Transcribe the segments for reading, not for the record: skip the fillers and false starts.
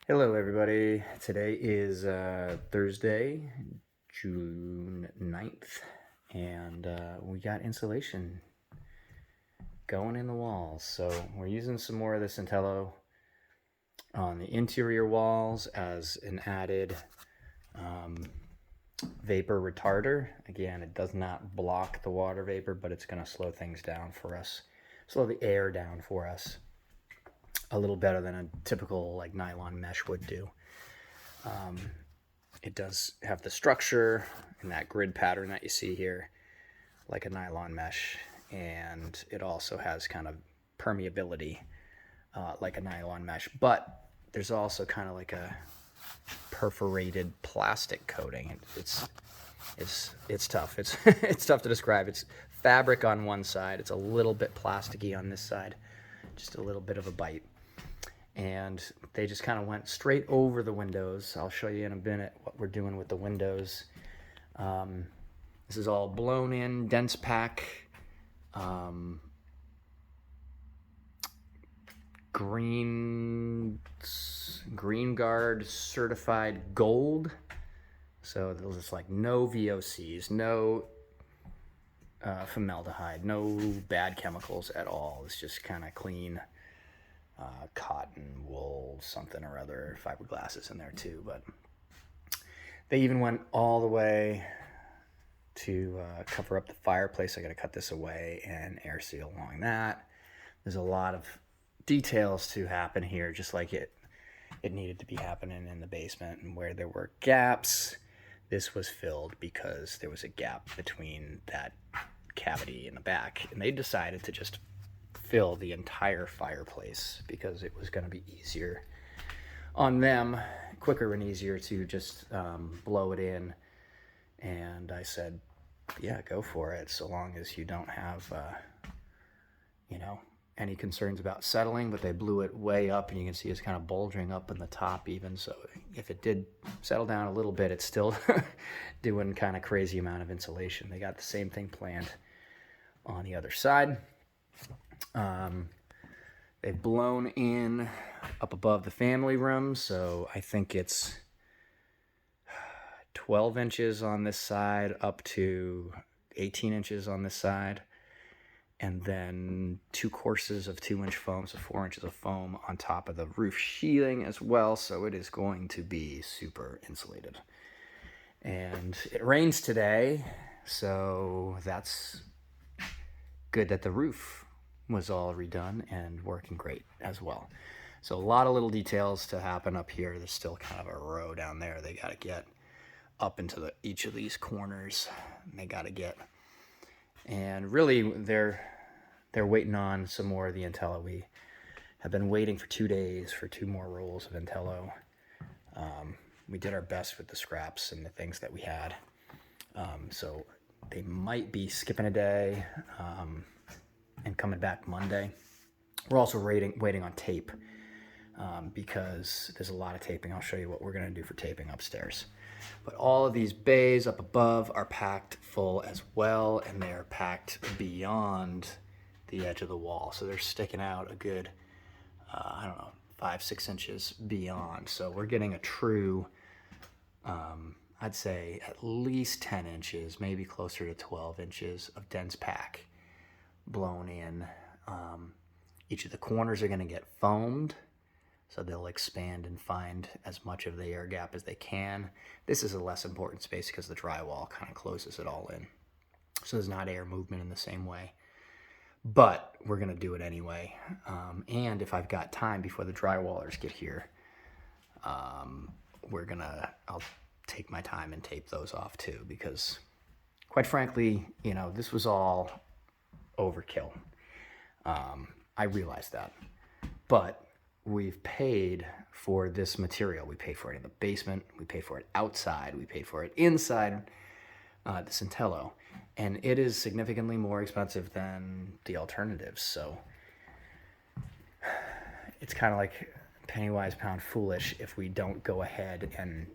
Hello, everybody. Today is Thursday, June 9th, and we got insulation going in the walls. So we're using some more of this Intello on the interior walls as an added vapor retarder. Again, it does not block the water vapor, but it's going to slow things down for us, slow the air down for us a little better than a typical like nylon mesh would do. It does have the structure and that grid pattern that you see here, like a nylon mesh, and it also has kind of permeability like a nylon mesh, but there's also kind of like a perforated plastic coating. It's tough. It's it's tough to describe. It's fabric on one side. It's a little bit plasticky on this side, just a little bit of a bite. And they just kind of went straight over the windows. I'll show you in a minute what we're doing with the windows. This is all blown in, dense pack, green guard certified gold. So there's like no VOCs, no formaldehyde, no bad chemicals at all. It's just kind of clean. Cotton, wool, something or other, fiberglass is in there too, but they even went all the way to cover up the fireplace. I got to cut this away and air seal along that. There's a lot of details to happen here, just like it needed to be happening in the basement. And where there were gaps, this was filled because there was a gap between that cavity in the back, and they decided to just fill the entire fireplace because it was going to be easier on them, quicker and easier to just blow it in. And I said, yeah, go for it, so long as you don't have any concerns about settling. But they blew it way up, and you can see it's kind of bulging up in the top even. So if it did settle down a little bit, it's still doing kind of crazy amount of insulation. They got the same thing planned on the other side. They've blown in up above the family room, so I think it's 12 inches on this side up to 18 inches on this side, and then 2 courses of 2-inch foam, so 4 inches of foam on top of the roof sheathing as well. So it is going to be super insulated. And it rains today, so that's good that the roof was all redone and working great as well. So a lot of little details to happen up here. There's still kind of a row down there they got to get up into each of these corners. They got to get, and really they're waiting on some more of the Intello. We have been waiting for 2 days for 2 more rolls of Intello. We did our best with the scraps and the things that we had. So they might be skipping a day and coming back Monday. We're also waiting on tape because there's a lot of taping. I'll show you what we're going to do for taping upstairs. But all of these bays up above are packed full as well, and they're packed beyond the edge of the wall. So they're sticking out a good, 5-6 inches beyond. So we're getting a true, I'd say at least 10 inches, maybe closer to 12 inches of dense pack blown in. Each of the corners are going to get foamed, so they'll expand and find as much of the air gap as they can. This is a less important space because the drywall kind of closes it all in, so there's not air movement in the same way. But we're going to do it anyway. And if I've got time before the drywallers get here, I'll take my time and tape those off too, because quite frankly, this was all overkill. I realize that, but we've paid for this material. We paid for it in the basement, we paid for it outside, we paid for it inside this Intello, and it is significantly more expensive than the alternatives. So it's kind of like penny wise, pound foolish if we don't go ahead and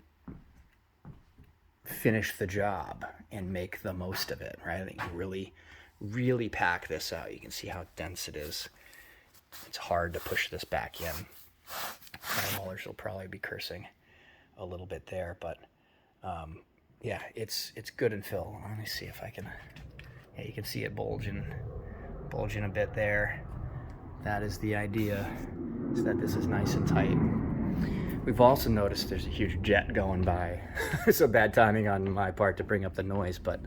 finish the job and make the most of it, right? I think really pack this out. You can see how dense it is. It's hard to push this back in. drywallers will probably be cursing a little bit there, but yeah, it's good and fill. Let me see if I can. Yeah, you can see it bulging a bit there. That is the idea, is that this is nice and tight. We've also noticed there's a huge jet going by. So bad timing on my part to bring up the noise, but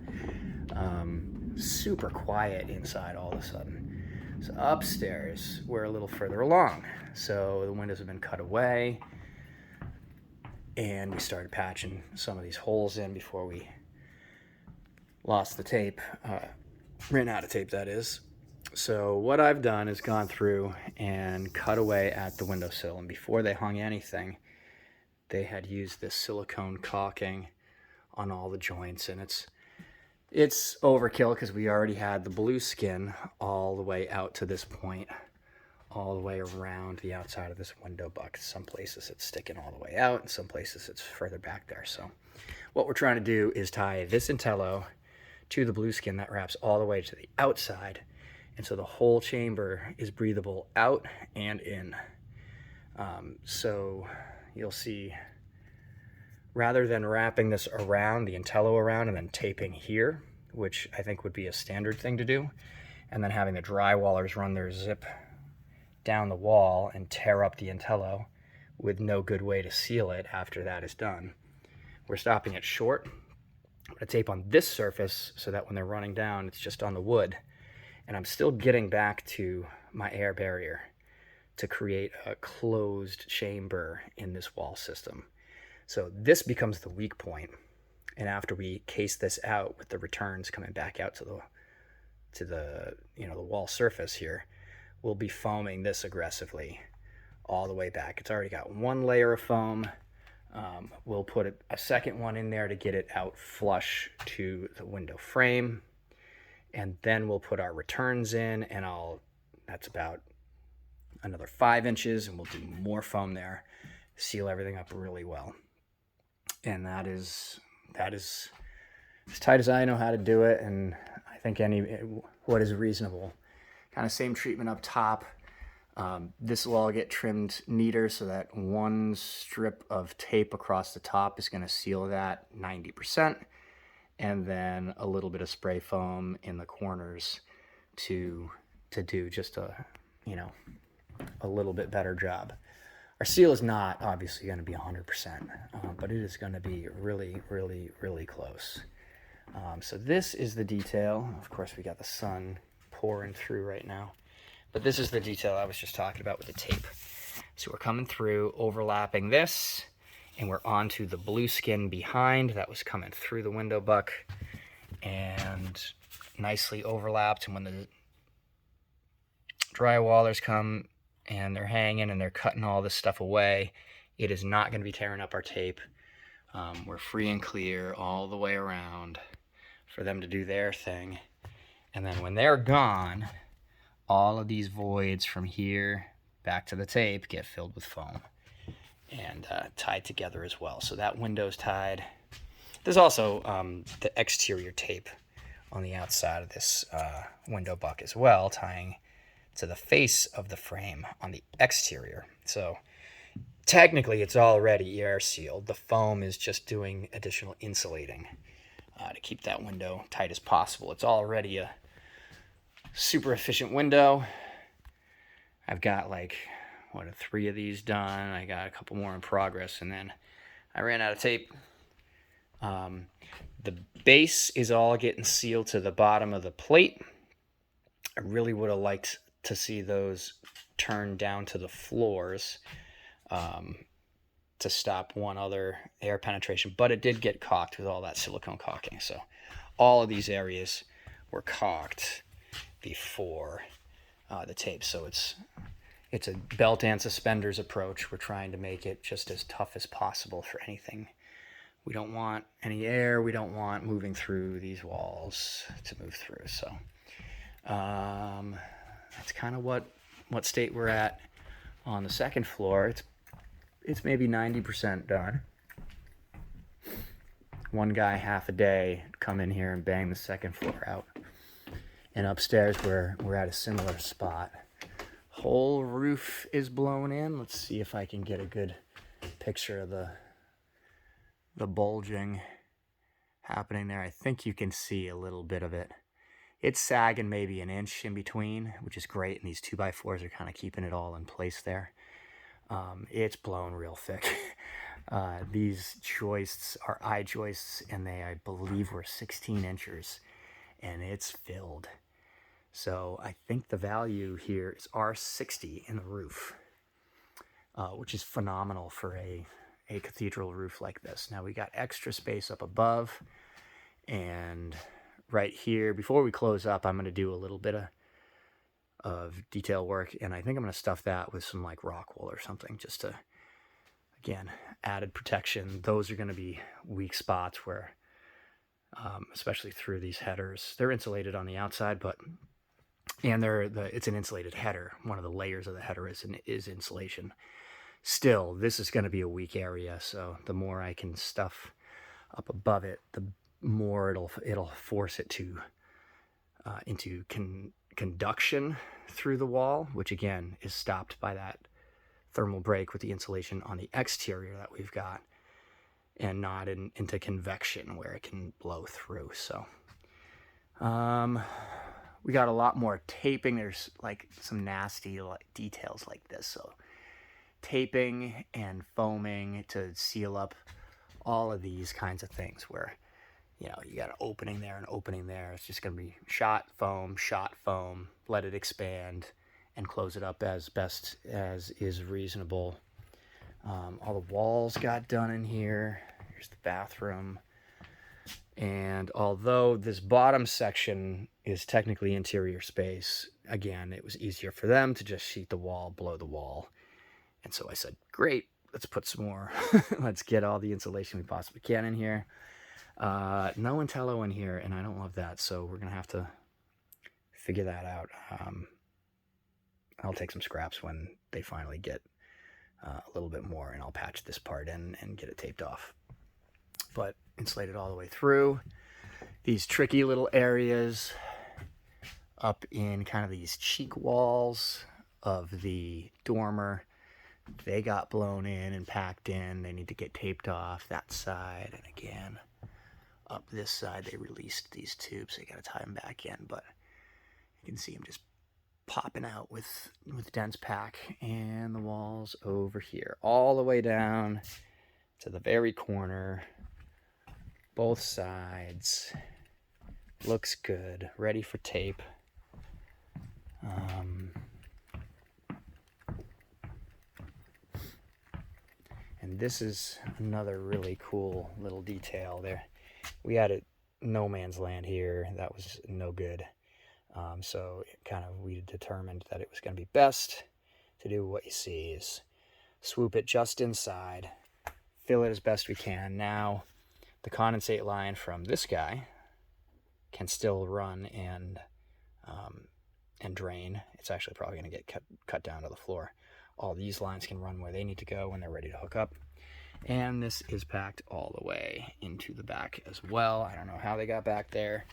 super quiet inside all of a sudden. So upstairs, we're a little further along. So the windows have been cut away, and we started patching some of these holes in before we lost the tape. Ran out of tape, that is. So what I've done is gone through and cut away at the windowsill, and before they hung anything, they had used this silicone caulking on all the joints, and it's overkill because we already had the blue skin all the way out to this point, all the way around the outside of this window buck. Some places it's sticking all the way out, and some places it's further back there. So what we're trying to do is tie this Intello to the blue skin that wraps all the way to the outside, and so the whole chamber is breathable out and in. So you'll see, rather than wrapping this around, the Intello around, and then taping here, which I think would be a standard thing to do, and then having the drywallers run their zip down the wall and tear up the Intello with no good way to seal it after that is done, we're stopping it short. I'm going to tape on this surface so that when they're running down, it's just on the wood. And I'm still getting back to my air barrier to create a closed chamber in this wall system. So this becomes the weak point. And after we case this out with the returns coming back out to the the wall surface here, we'll be foaming this aggressively all the way back. It's already got one layer of foam. We'll put a second one in there to get it out flush to the window frame. And then we'll put our returns in, and that's about another 5 inches, and we'll do more foam there, seal everything up really well. And that is as tight as I know how to do it, and I think what is reasonable. Kind of same treatment up top. This will all get trimmed neater so that one strip of tape across the top is going to seal that 90%. And then a little bit of spray foam in the corners to do just a little bit better job. Our seal is not obviously going to be 100%, but it is going to be really, really, really close. So this is the detail. Of course, we got the sun pouring through right now, but this is the detail I was just talking about with the tape. So we're coming through, overlapping this, and we're onto the blue skin behind that was coming through the window buck and nicely overlapped. And when the drywallers come and they're hanging and they're cutting all this stuff away, it is not going to be tearing up our tape. We're free and clear all the way around for them to do their thing. And then when they're gone, all of these voids from here back to the tape get filled with foam and tied together as well. So that window's tied. There's also the exterior tape on the outside of this window buck as well, tying to the face of the frame on the exterior. So technically it's already air sealed. The foam is just doing additional insulating to keep that window tight as possible. It's already a super efficient window. I've got 3 of these done. I got a couple more in progress, and then I ran out of tape. The base is all getting sealed to the bottom of the plate. I really would have liked to see those turn down to the floors to stop one other air penetration, but it did get caulked with all that silicone caulking. So all of these areas were caulked before the tape. So it's a belt and suspenders approach. We're trying to make it just as tough as possible for anything. We don't want any air. We don't want moving through these walls to move through. So that's kind of what state we're at on the second floor. It's maybe 90% done. One guy half a day come in here and bang the second floor out. And upstairs we're at a similar spot. whole roof is blown in. Let's see if I can get a good picture of the bulging happening there. I think you can see a little bit of it. It's sagging maybe an inch in between, which is great, and these 2x4s are kind of keeping it all in place there. It's blown real thick. These joists are eye joists, and they, I believe, were 16 inches, and it's filled. So I think the value here is R60 in the roof, which is phenomenal for a cathedral roof like this. Now we got extra space up above, and right here, before we close up, I'm going to do a little bit of detail work, and I think I'm going to stuff that with some like rock wool or something, just to, again, added protection. Those are going to be weak spots where, especially through these headers, they're insulated on the outside, but it's an insulated header. One of the layers of the header is insulation. Still, this is going to be a weak area, so the more I can stuff up above it, the more it'll force it to into conduction through the wall, which again is stopped by that thermal break with the insulation on the exterior that we've got, and not into convection where it can blow through. So we got a lot more taping. There's like some nasty details like this, so taping and foaming to seal up all of these kinds of things where, you know, you got an opening there, an opening there. It's just going to be shot foam, let it expand, and close it up as best as is reasonable. All the walls got done in here. Here's the bathroom. And although this bottom section is technically interior space, again, it was easier for them to just sheet the wall, blow the wall. And so I said, great, let's put some more. Let's get all the insulation we possibly can in here. No Intello in here, and I don't love that, so we're going to have to figure that out. I'll take some scraps when they finally get a little bit more, and I'll patch this part in and get it taped off. But insulated all the way through. These tricky little areas up in kind of these cheek walls of the dormer, they got blown in and packed in. They need to get taped off that side. And again, up this side, they released these tubes. They got to tie them back in, but you can see them just popping out with dense pack. And the walls over here, all the way down to the very corner, both sides. Looks good, ready for tape. And this is another really cool little detail there. We had no man's land here. That was no good. So we determined that it was going to be best to do what you see is swoop it just inside, fill it as best we can. Now, the condensate line from this guy can still run and drain. It's actually probably going to get cut down to the floor. All these lines can run where they need to go when they're ready to hook up. And this is packed all the way into the back as well. I don't know how they got back there,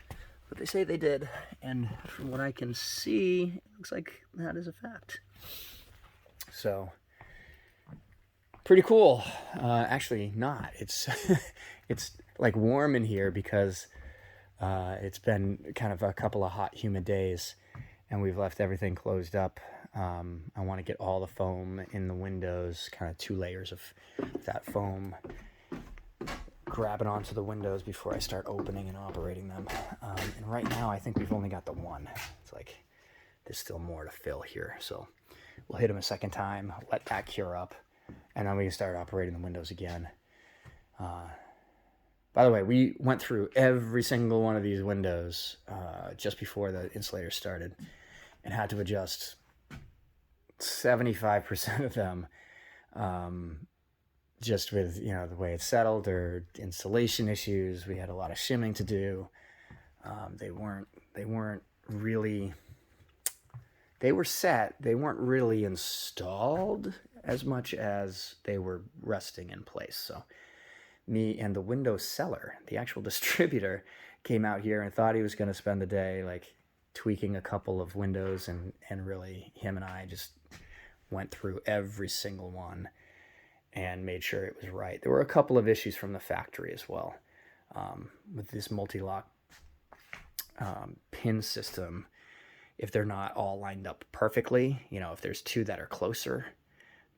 but they say they did. And from what I can see, it looks like that is a fact. So, pretty cool. Actually not. It's it's like warm in here because it's been kind of a couple of hot, humid days, and we've left everything closed up. I want to get all the foam in the windows, kind of 2 layers of that foam, grabbing onto the windows before I start opening and operating them. And right now, I think we've only got the one. It's like there's still more to fill here, so we'll hit them a second time, let that cure up, and then we can start operating the windows again. By the way, we went through every single one of these windows just before the insulator started and had to adjust 75% of them just with, the way it's settled or installation issues. We had a lot of shimming to do. They weren't really, they were set. They weren't really installed as much as they were resting in place. So me and the window seller, the actual distributor, came out here and thought he was going to spend the day like tweaking a couple of windows, and really him and I just went through every single one and made sure it was right. There were a couple of issues from the factory as well. With this multi-lock pin system, if they're not all lined up perfectly, if there's two that are closer,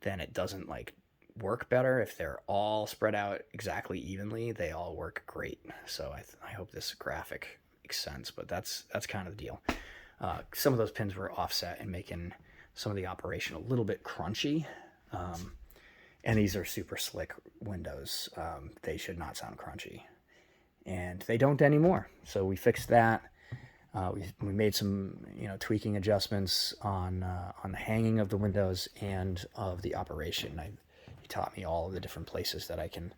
then it doesn't like work better. If they're all spread out exactly evenly, they all work great. So I hope this graphic makes sense, but that's kind of the deal. Some of those pins were offset and making some of the operation a little bit crunchy. And these are super slick windows. They should not sound crunchy. And they don't anymore. So we fixed that. We made some tweaking adjustments on the hanging of the windows and of the operation. He taught me all of the different places that I can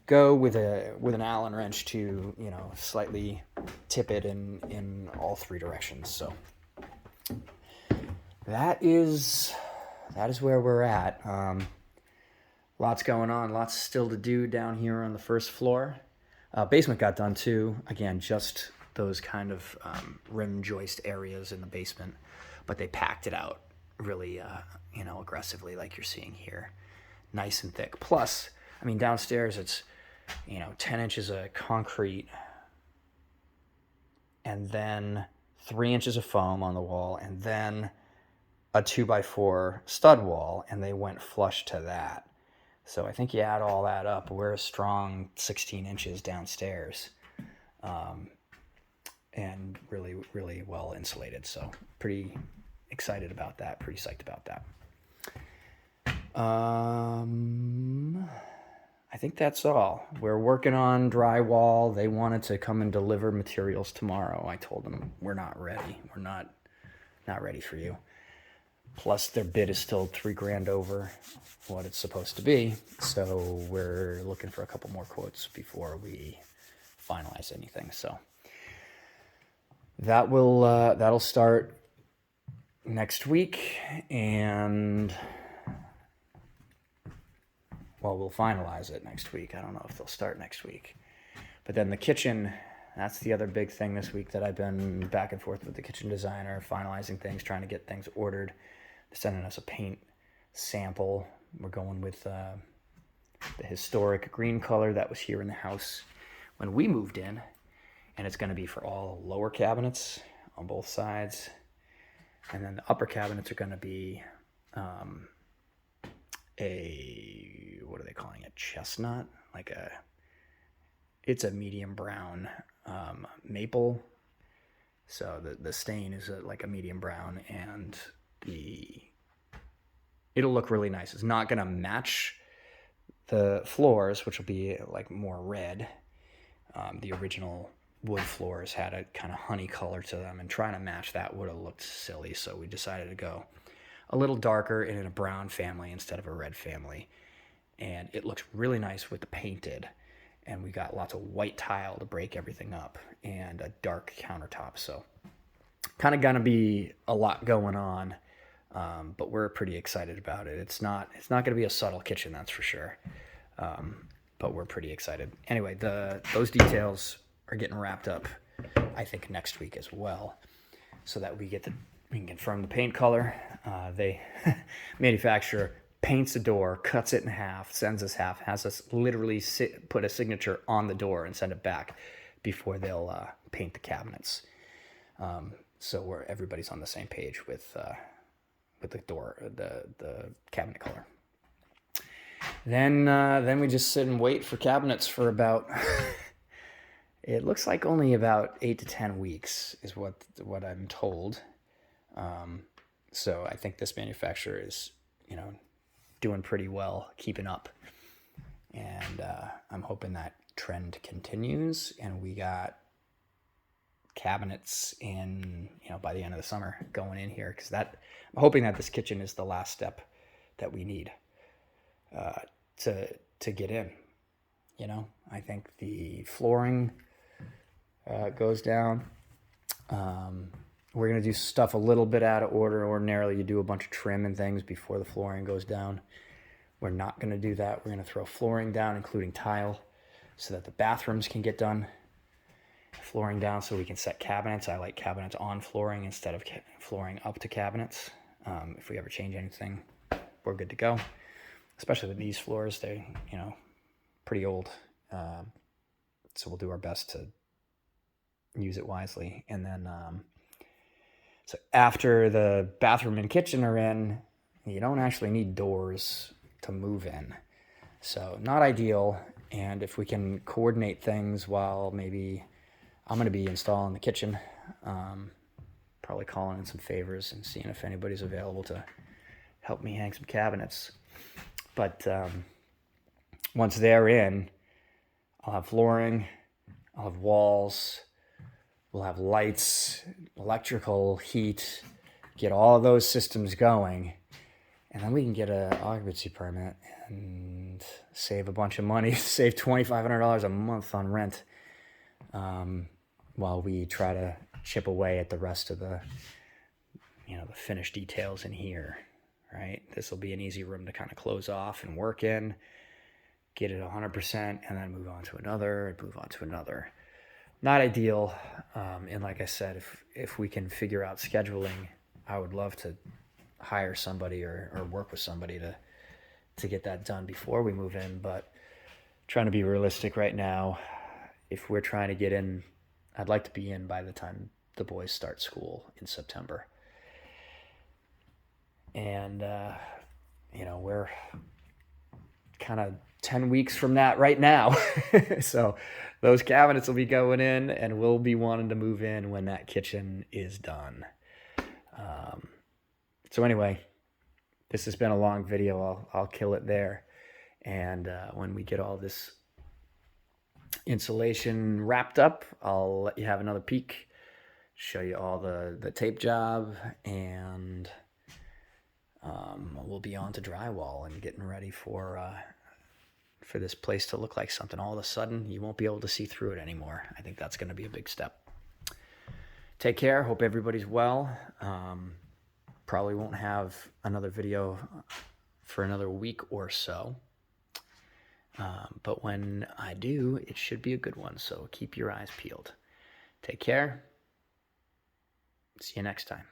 go with an Allen wrench to slightly tip it in all three directions. So that is where we're at. Lots going on, lots still to do down here on the first floor. Basement got done too. Again, just those kind of rim joist areas in the basement, but they packed it out really, aggressively like you're seeing here. Nice and thick. Plus, downstairs it's, 10 inches of concrete and then 3 inches of foam on the wall and then a 2x4 stud wall, and they went flush to that. So I think you add all that up, we're a strong 16 inches downstairs, and really, really well insulated. So pretty excited about that, pretty psyched about that. I think that's all. We're working on drywall. They wanted to come and deliver materials tomorrow. I told them we're not ready. We're not ready for you. Plus their bid is still $3,000 over what it's supposed to be. So we're looking for a couple more quotes before we finalize anything. So that'll start next week, and we'll finalize it next week. I don't know if they'll start next week. But then the kitchen, that's the other big thing this week that I've been back and forth with the kitchen designer, finalizing things, trying to get things ordered. They're sending us a paint sample. We're going with the historic green color that was here in the house when we moved in. And it's going to be for all lower cabinets on both sides. And then the upper cabinets are going to be what are they calling it? Chestnut? It's a medium brown maple. So the stain is like a medium brown, and it'll look really nice. It's not going to match the floors, which will be like more red. The original wood floors had a kind of honey color to them, and trying to match that would have looked silly. So we decided to go a little darker and in a brown family instead of a red family. And it looks really nice with the painted. And we got lots of white tile to break everything up and a dark countertop. So kind of gonna be a lot going on, but we're pretty excited about it. It's not gonna be a subtle kitchen, that's for sure. But we're pretty excited. Anyway, those details are getting wrapped up, I think, next week as well, so that we can confirm the paint color. They manufacturer paints the door, cuts it in half, sends us half, has us literally put a signature on the door and send it back before they'll paint the cabinets. So everybody's on the same page with the door, the cabinet color. Then we just sit and wait for cabinets for about it looks like only about 8 to 10 weeks is what I'm told. So I think this manufacturer is, doing pretty well, keeping up. And I'm hoping that trend continues, and we got cabinets in, by the end of the summer going in here, because I'm hoping that this kitchen is the last step that we need to get in. I think the flooring goes down. We're going to do stuff a little bit out of order. Ordinarily, you do a bunch of trim and things before the flooring goes down. We're not going to do that. We're going to throw flooring down, including tile, so that the bathrooms can get done. Flooring down so we can set cabinets. I like cabinets on flooring instead of flooring up to cabinets, if we ever change anything we're good to go. Especially with these floors, they, you know, pretty old. So we'll do our best to use it wisely. And then, so after the bathroom and kitchen are in, you don't actually need doors to move in. So not ideal. And if we can coordinate things while maybe I'm going to be installing the kitchen, probably calling in some favors and seeing if anybody's available to help me hang some cabinets. But once they're in, I'll have flooring, I'll have walls, we'll have lights, electrical, heat, get all of those systems going, and then we can get an occupancy permit and save a bunch of money, save $2,500 a month on rent, while we try to chip away at the rest of the, you know, the finished details in here, right? This will be an easy room to kind of close off and work in, get it 100%, and then move on to another, and move on to another. Not ideal, and like I said, if we can figure out scheduling, I would love to hire somebody or work with somebody to get that done before we move in, but trying to be realistic right now. If we're trying to get in, I'd like to be in by the time the boys start school in September. And, you know, we're kind of 10 weeks from that right now. So those cabinets will be going in, and we'll be wanting to move in when that kitchen is done. So anyway, this has been a long video. I'll kill it there. And when we get all this insulation wrapped up, I'll let you have another peek, show you all the tape job, and we'll be on to drywall and getting ready for this place to look like something. All of a sudden, you won't be able to see through it anymore. I think that's going to be a big step. Take care. Hope everybody's well. Probably won't have another video for another week or so. But when I do, it should be a good one. So keep your eyes peeled. Take care. See you next time.